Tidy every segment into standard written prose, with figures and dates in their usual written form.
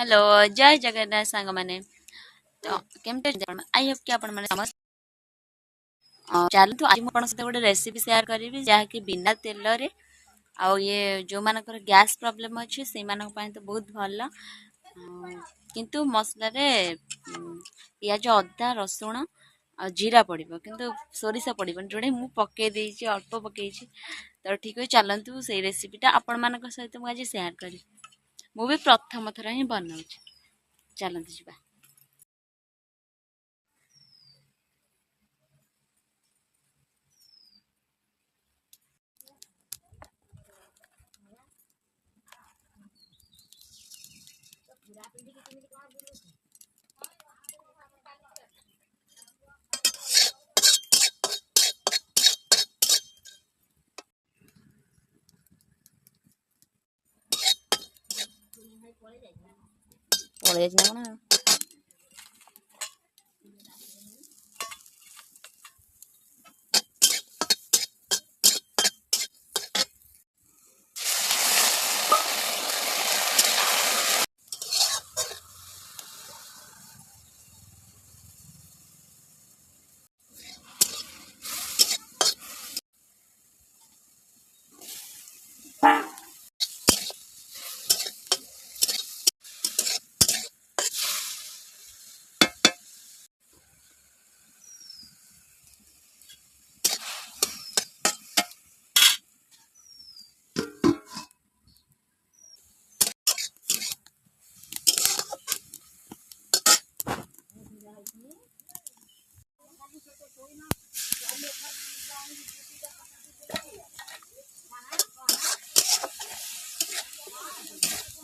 hello जय जगन्नाथ सांग माने तो केमते आई होप कि आपण माने समस्त चलतु आज मु सहित गोटे रेसिपी शेयर करी जहाँकि बिना तेल रे आउ ये जो मानकर गैस प्रॉब्लम अच्छी से मानक पाए तो बहुत भल किंतु मसला रे पियाज अदा रसुण आ जीरा पड़ो किंतु सोरिष पड़न जोड़े मु पकई देछि अल्प पकई तो ठीक है चलतु से रेसिपीटा आपण मान सहित मुझे शेयर करी मु भी प्रथम थर ही बनाऊँ चलतु जी पड़े ना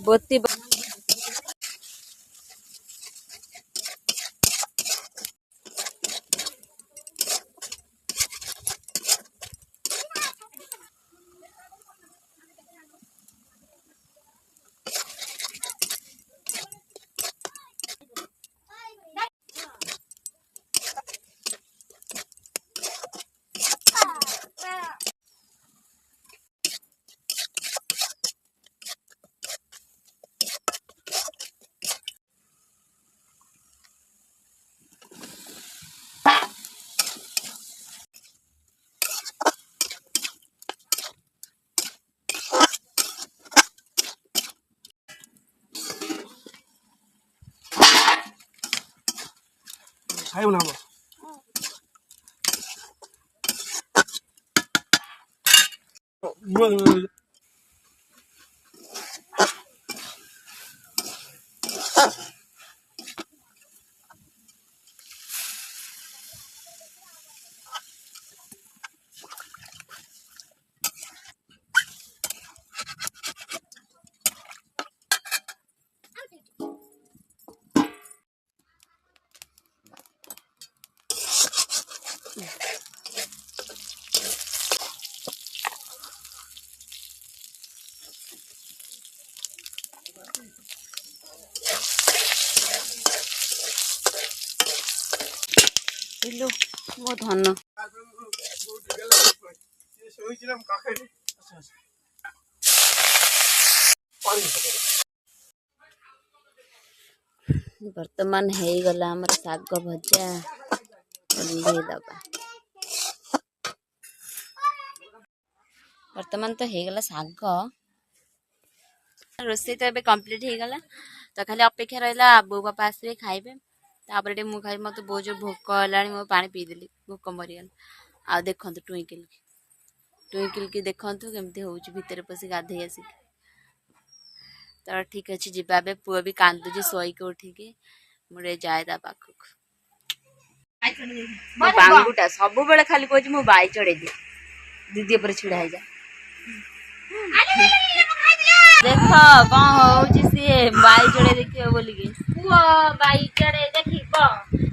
बोती खाइबना अब लो मो धन बर्तमान हो गला हमर साग भजा दबा बर्तमान तो हो गला साग रोसे तो ए कंप्लीट हो गला तो खाली अपेक्षा रहा बो बापा आसवे खाइबे तापर मु खाई मत बहुत जोर भोक है मो पानी पीदेली भोक मरीगला आ देखु टुईकिल की देखु केमती हो भितर पशि गाधे आसिक तो ठीक अच्छे जीवा पुआ भी कांदुची शोक उठिकी मुझे जाए ता पाखक बांगुटा सब बेले खाली कहूँ मो बाई चढ़े दि दीदी पर छिड़ा है जा देख कौन हो सी बाई चढ़े देखिए बोलिकी बाई चढ़े देखी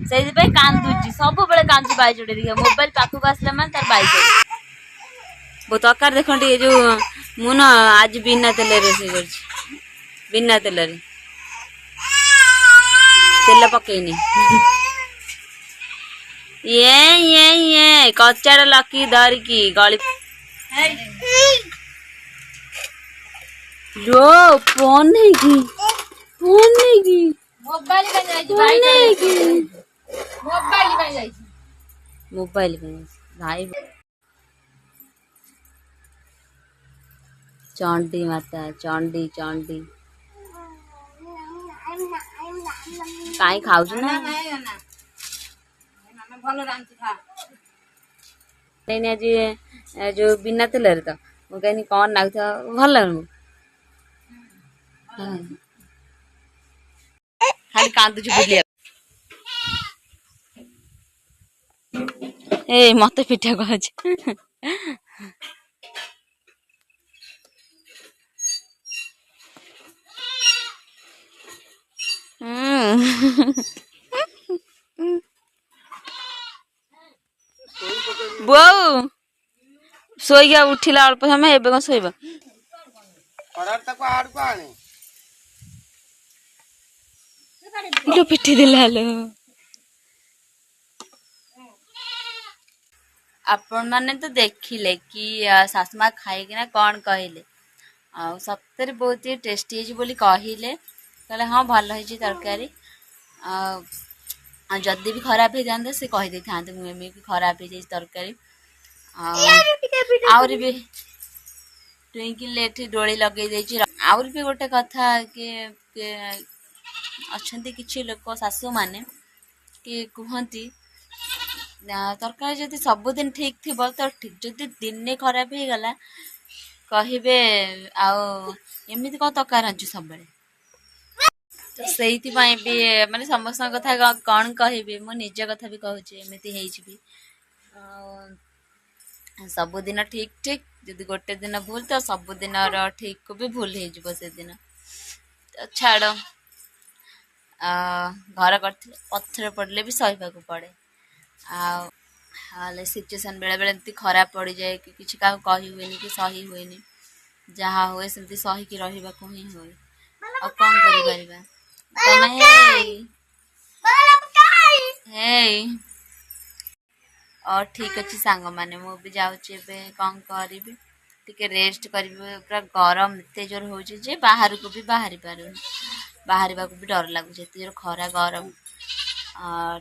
से कांदुची सब बेले कांदुची बाई चढ़े देखिए मोबाइल पाखक आसला मान तार बाई चढ़े बहुत अकार देख जो मुन आज बिना तेल रोषे कर बिना तेल तेल पकईनी ये कचार लकी धरिकी गली रो फोन नहीं की मोबाइल भाई चंडी माता चंडी चंडी काई खाऊ ना नहीं आज जो बिना तेल तो ମୁଁ କହିନି କଣ ନାଗୁଥିବ ଭଲ ଲାଗୁନି ଖାଲି କାନ୍ଦୁଛୁ ବୁଲିବା ଏ ମତେ ପିଠା କହୁଛି ବୋଉ ଶୋଇକି ଉଠିଲା ଅଳ୍ପ ସମୟ ଏବେ କଣ ଶୋଇବ ପିଠି ଦେଲା ହେଲୋ ଆପଣ ମାନେ ତ ଦେଖିଲେ କି ଶାଶୁମା ଖାଇକିନା କଣ କହିଲେ ଆଉ ସତରେ ବହୁତ ହି ଟେଷ୍ଟି ହେଇଛି ବୋଲି କହିଲେ କହିଲେ ହଁ ଭଲ ହେଇଛି ତରକାରୀ ଆଉ ଯଦି ବି ଖରାପ ହେଇଥାନ୍ତା ସେ କହିଦେଇଥାନ୍ତେ ମୁଁ ଏମିତି ଖରାପ ହେଇଯାଇଛି ତରକାରୀ ଆହୁରି ବି ଟୁଇଙ୍କିଲ ଏଠି ଦୋଳି ଲଗେଇ ଦେଇଛି ଆହୁରି ବି ଗୋଟେ କଥା କି ଅଛନ୍ତି କିଛି ଲୋକ ଶାଶୁମାନେ କି କୁହନ୍ତି ତରକାରୀ ଯଦି ସବୁଦିନ ଠିକ ଥିବ ତ ଠିକ ଯଦି ଦିନେ ଖରାପ ହେଇଗଲା କହିବେ ଆଉ ଏମିତି କଣ ତରକାରୀ ରାଞ୍ଚୁ ସବୁବେଳେ ତ ସେଇଥିପାଇଁ ବି ମାନେ ସମସ୍ତଙ୍କ କଥା କଣ କହିବି ମୁଁ ନିଜ କଥା ବି କହୁଛି ଏମିତି ହେଇଯିବି ଆଉ ସବୁଦିନ ଠିକ ଠିକ ଯଦି ଗୋଟେ ଦିନ ଭୁଲ ତ ସବୁଦିନର ଠିକକୁ ବି ଭୁଲ ହେଇଯିବ ସେଦିନ ତ ଛାଡ଼ ଘର କରିଥିଲେ ପଥର ପଡ଼ିଲେ ବି ସହିବାକୁ ପଡ଼େ ଆଉ ହେଲେ ସିଚୁଏସନ୍ ବେଳେବେଳେ ଏମିତି ଖରାପ ପଡ଼ିଯାଏ କି କିଛି କାହାକୁ କହି ହୁଏନି କି ସହି ହୁଏନି ଯାହା ହୁଏ ସେମିତି ସହିକି ରହିବାକୁ ହିଁ ହୁଏ ଆଉ କଣ କରିପାରିବା ତମେ ହେଇ ଠିକ୍ ଅଛି ସାଙ୍ଗମାନେ ମୁଁ ବି ଯାଉଛି ଏବେ କଣ କରିବି ଟିକେ ରେଷ୍ଟ କରିବି ପୁରା ଗରମ ଏତେ ଜୋର ହେଉଛି ଯେ ବାହାରକୁ ବି ବାହାରି ପାରୁନି ବାହାରିବାକୁ ବି ଡର ଲାଗୁଛି ଏତେ ଜୋର ଖରା ଗରମ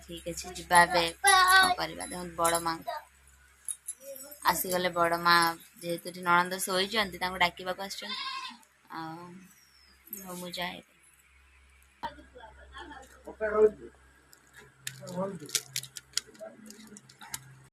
ଠିକ୍ ଅଛି ଯିବା ଏବେ କଣ କରିବା ଦେଖନ୍ତୁ ବଡ଼ ମା ଆସିଗଲେ ବଡ଼ ମା ଯେହେତୁ ଏଠି ନଣନ୍ଦ ଶୋଇଛନ୍ତି ତାଙ୍କୁ ଡାକିବାକୁ ଆସିଛନ୍ତି ଆଉ ମୁଁ ଯାଏ